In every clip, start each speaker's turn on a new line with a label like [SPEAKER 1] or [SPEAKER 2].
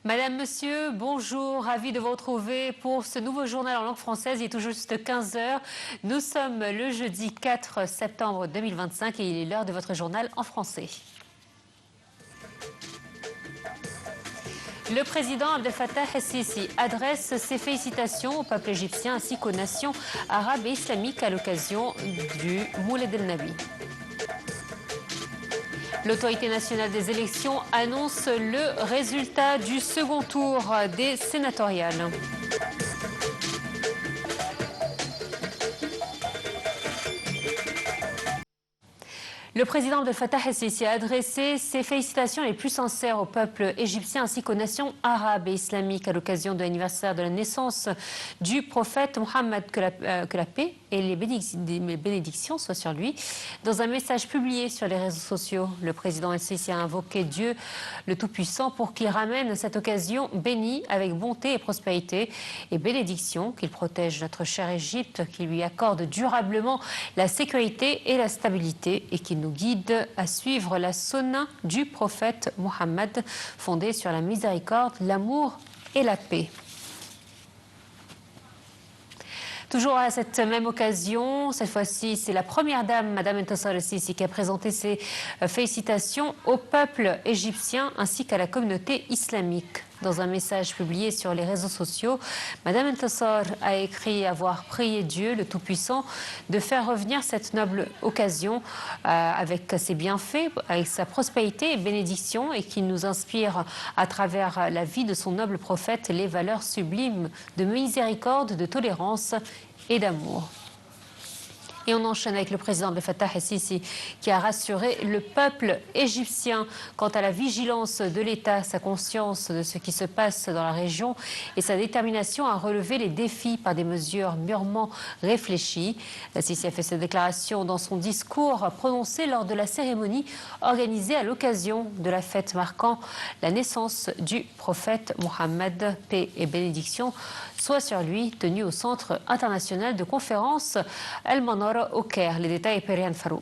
[SPEAKER 1] Madame, Monsieur, bonjour, ravi de vous retrouver pour ce nouveau journal en langue française. Il est tout juste 15 h. Nous sommes le jeudi 4 septembre 2025 et il est l'heure de votre journal en français. Le président Abdel Fattah el-Sisi adresse ses félicitations au peuple égyptien ainsi qu'aux nations arabes et islamiques à l'occasion du Mouled el-Nabi. L'autorité nationale des élections annonce le résultat du second tour des sénatoriales. Le président Abdel Fattah el-Sisi a adressé ses félicitations les plus sincères au peuple égyptien ainsi qu'aux nations arabes et islamiques à l'occasion de l'anniversaire de la naissance du prophète Mohammed, que la paix et les bénédictions soient sur lui. Dans un message publié sur les réseaux sociaux, le président el-Sisi a invoqué Dieu le Tout-Puissant pour qu'il ramène cette occasion bénie avec bonté et prospérité et bénédiction, qu'il protège notre chère Égypte, qu'il lui accorde durablement la sécurité et la stabilité et qu'il nous guide à suivre la sunna du prophète Mohammed, fondée sur la miséricorde, l'amour et la paix. Toujours à cette même occasion, cette fois-ci, c'est la première dame, Madame Entasar el-Sisi, qui a présenté ses félicitations au peuple égyptien ainsi qu'à la communauté islamique. Dans un message publié sur les réseaux sociaux, Madame Entasar a écrit avoir prié Dieu, le Tout-Puissant, de faire revenir cette noble occasion avec ses bienfaits, avec sa prospérité et bénédiction, et qui nous inspire à travers la vie de son noble prophète les valeurs sublimes de miséricorde, de tolérance et d'amour. Et on enchaîne avec le président Abdel Fattah el-Sisi qui a rassuré le peuple égyptien quant à la vigilance de l'État, sa conscience de ce qui se passe dans la région et sa détermination à relever les défis par des mesures mûrement réfléchies. El-Sisi a fait cette déclaration dans son discours prononcé lors de la cérémonie organisée à l'occasion de la fête marquant la naissance du prophète Mohammed, paix et bénédiction soit sur lui, tenu au Centre international de conférence El-Manara au Caire. Les détails, Perian Farou.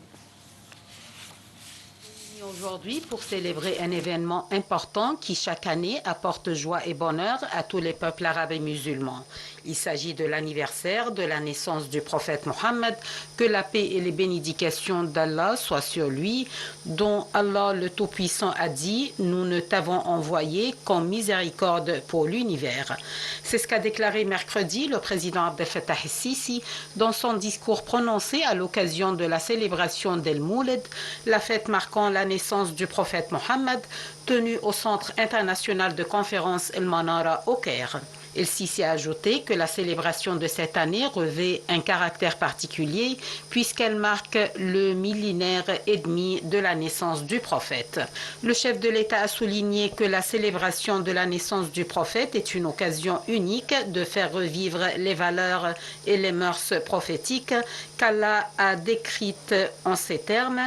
[SPEAKER 2] Aujourd'hui pour célébrer un événement important qui chaque année apporte joie et bonheur à tous les peuples arabes et musulmans. Il s'agit de l'anniversaire de la naissance du prophète Mohammed, que la paix et les bénédictions d'Allah soient sur lui, dont Allah le Tout-Puissant a dit « Nous ne t'avons envoyé qu'en miséricorde pour l'univers ». C'est ce qu'a déclaré mercredi le président Abdel Fattah el-Sisi dans son discours prononcé à l'occasion de la célébration d'El Mouled, la fête marquant la naissance du prophète Mohammed, tenue au Centre international de conférence El-Manara au Caire. El-Sisi a ajouté que la célébration de cette année revêt un caractère particulier puisqu'elle marque le millénaire et demi de la naissance du prophète. Le chef de l'État a souligné que la célébration de la naissance du prophète est une occasion unique de faire revivre les valeurs et les mœurs prophétiques qu'Allah a décrites en ces termes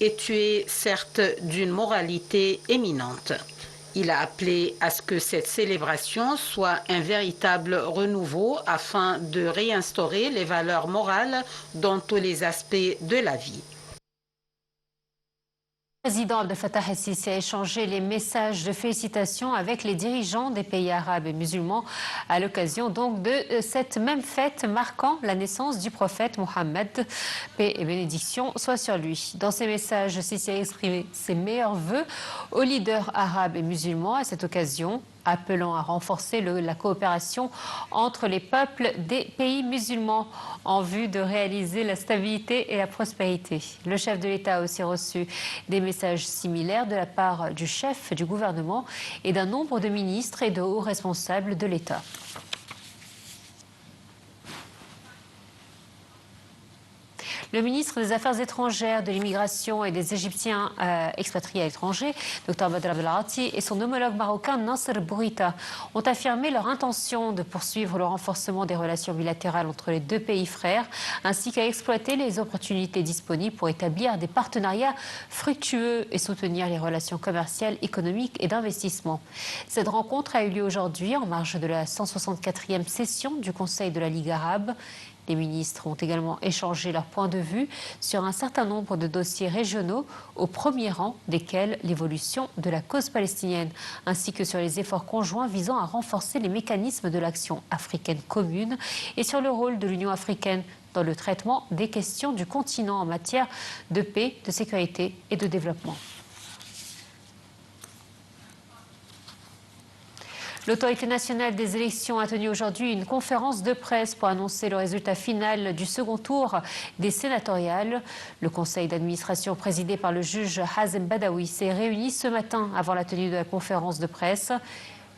[SPEAKER 2] et tuées certes d'une moralité éminente. Il a appelé à ce que cette célébration soit un véritable renouveau afin de réinstaurer les valeurs morales dans tous les aspects de la vie.
[SPEAKER 1] Le président Abdel Fattah el-Sisi a échangé les messages de félicitations avec les dirigeants des pays arabes et musulmans à l'occasion donc de cette même fête marquant la naissance du prophète Mohammed, paix et bénédiction soit sur lui. Dans ces messages, el-Sisi a exprimé ses meilleurs vœux aux leaders arabes et musulmans à cette occasion, appelant à renforcer la coopération entre les peuples des pays musulmans en vue de réaliser la stabilité et la prospérité. Le chef de l'État a aussi reçu des messages similaires de la part du chef du gouvernement et d'un nombre de ministres et de hauts responsables de l'État. Le ministre des Affaires étrangères, de l'immigration et des Égyptiens expatriés à l'étranger, Dr Badr Abdelati, et son homologue marocain Nasser Bourita ont affirmé leur intention de poursuivre le renforcement des relations bilatérales entre les deux pays frères, ainsi qu'à exploiter les opportunités disponibles pour établir des partenariats fructueux et soutenir les relations commerciales, économiques et d'investissement. Cette rencontre a eu lieu aujourd'hui en marge de la 164e session du Conseil de la Ligue arabe. Les ministres ont également échangé leurs points de vue sur un certain nombre de dossiers régionaux, au premier rang desquels l'évolution de la cause palestinienne, ainsi que sur les efforts conjoints visant à renforcer les mécanismes de l'action africaine commune et sur le rôle de l'Union africaine dans le traitement des questions du continent en matière de paix, de sécurité et de développement. L'autorité nationale des élections a tenu aujourd'hui une conférence de presse pour annoncer le résultat final du second tour des sénatoriales. Le conseil d'administration présidé par le juge Hazem Badawi s'est réuni ce matin avant la tenue de la conférence de presse.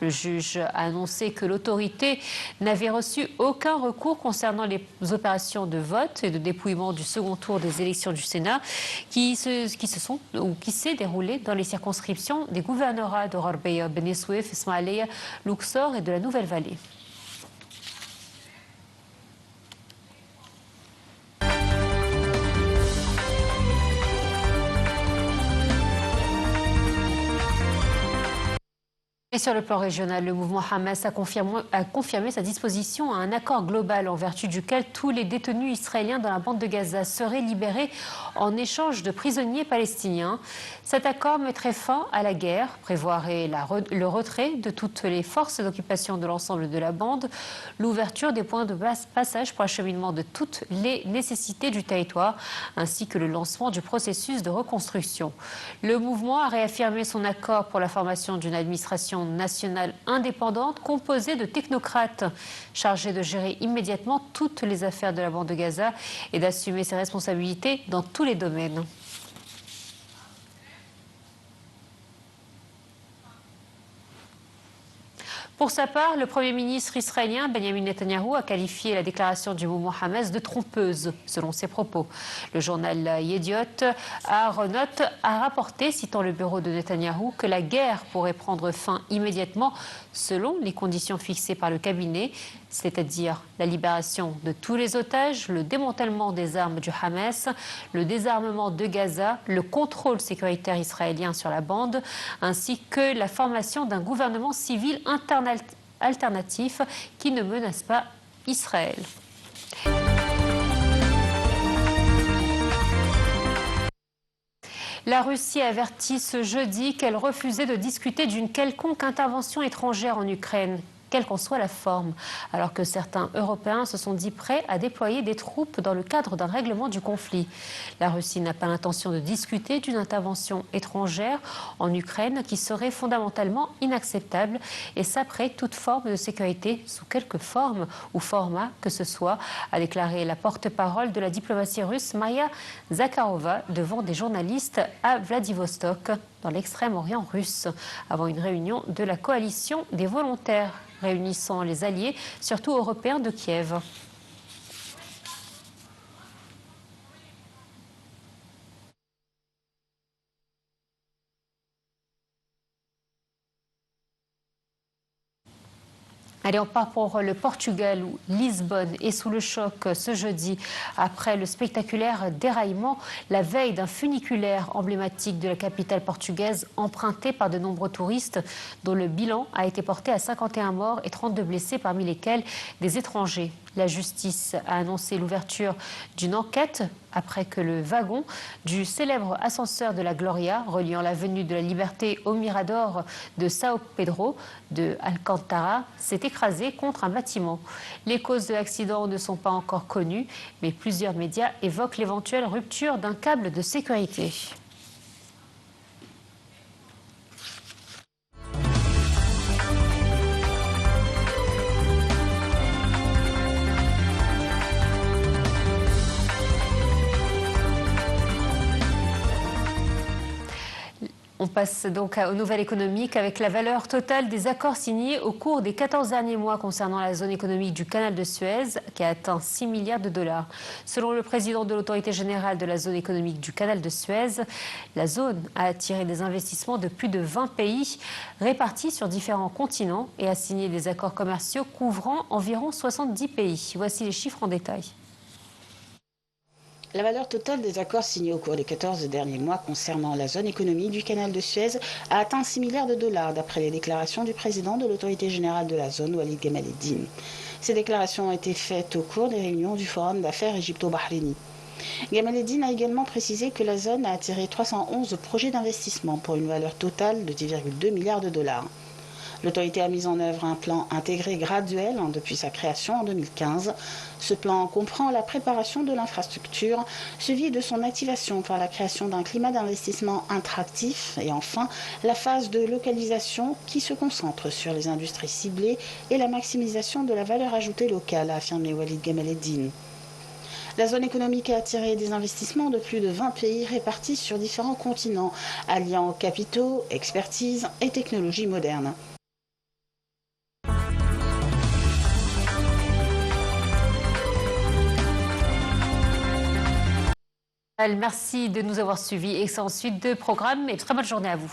[SPEAKER 1] Le juge a annoncé que l'autorité n'avait reçu aucun recours concernant les opérations de vote et de dépouillement du second tour des élections du Sénat qui s'est déroulé dans les circonscriptions des gouvernorats de Ghorbeya, Beni Souef, Ismaïlia, Luxor et de la Nouvelle-Vallée. Et sur le plan régional, le mouvement Hamas a confirmé sa disposition à un accord global en vertu duquel tous les détenus israéliens dans la bande de Gaza seraient libérés en échange de prisonniers palestiniens. Cet accord mettrait fin à la guerre, prévoirait le retrait de toutes les forces d'occupation de l'ensemble de la bande, l'ouverture des points de passage pour acheminement de toutes les nécessités du territoire, ainsi que le lancement du processus de reconstruction. Le mouvement a réaffirmé son accord pour la formation d'une administration nationale indépendante composée de technocrates chargés de gérer immédiatement toutes les affaires de la bande de Gaza et d'assumer ses responsabilités dans tous les domaines. Pour sa part, le Premier ministre israélien Benjamin Netanyahou a qualifié la déclaration du mouvement Hamas de trompeuse, selon ses propos. Le journal Yediot Aharonot a rapporté, citant le bureau de Netanyahou, que la guerre pourrait prendre fin immédiatement selon les conditions fixées par le cabinet, c'est-à-dire la libération de tous les otages, le démantèlement des armes du Hamas, le désarmement de Gaza, le contrôle sécuritaire israélien sur la bande, ainsi que la formation d'un gouvernement civil alternatif qui ne menace pas Israël. La Russie a averti ce jeudi qu'elle refusait de discuter d'une quelconque intervention étrangère en Ukraine, quelle qu'en soit la forme, alors que certains Européens se sont dit prêts à déployer des troupes dans le cadre d'un règlement du conflit. La Russie n'a pas l'intention de discuter d'une intervention étrangère en Ukraine qui serait fondamentalement inacceptable et saperait toute forme de sécurité sous quelque forme ou format que ce soit, a déclaré la porte-parole de la diplomatie russe Maria Zakharova devant des journalistes à Vladivostok, dans l'extrême-orient russe, avant une réunion de la coalition des volontaires réunissant les alliés, surtout européens, de Kiev. Allez, on part pour le Portugal où Lisbonne est sous le choc ce jeudi après le spectaculaire déraillement la veille d'un funiculaire emblématique de la capitale portugaise emprunté par de nombreux touristes dont le bilan a été porté à 51 morts et 32 blessés parmi lesquels des étrangers. La justice a annoncé l'ouverture d'une enquête après que le wagon du célèbre ascenseur de la Gloria reliant l'avenue de la Liberté au Mirador de São Pedro de Alcântara s'est écrasé contre un bâtiment. Les causes de l'accident ne sont pas encore connues, mais plusieurs médias évoquent l'éventuelle rupture d'un câble de sécurité. On passe donc aux nouvelles économiques avec la valeur totale des accords signés au cours des 14 derniers mois concernant la zone économique du canal de Suez qui a atteint 6 milliards de dollars. Selon le président de l'autorité générale de la zone économique du canal de Suez, la zone a attiré des investissements de plus de 20 pays répartis sur différents continents et a signé des accords commerciaux couvrant environ 70 pays. Voici les chiffres en détail.
[SPEAKER 3] La valeur totale des accords signés au cours des 14 derniers mois concernant la zone économique du canal de Suez a atteint 6 milliards de dollars d'après les déclarations du président de l'autorité générale de la zone, Walid Gemaledine. Ces déclarations ont été faites au cours des réunions du Forum d'affaires égypto-bahreïni. Gamal Eddine a également précisé que la zone a attiré 311 projets d'investissement pour une valeur totale de 10,2 milliards de dollars. L'autorité a mis en œuvre un plan intégré graduel depuis sa création en 2015. Ce plan comprend la préparation de l'infrastructure, suivi de son activation par la création d'un climat d'investissement attractif et enfin la phase de localisation qui se concentre sur les industries ciblées et la maximisation de la valeur ajoutée locale, a affirmé Walid Gamal Eddine. La zone économique a attiré des investissements de plus de 20 pays répartis sur différents continents, alliant capitaux, expertise et technologies modernes.
[SPEAKER 1] Merci de nous avoir suivis. Excellente suite de programme et très bonne journée à vous.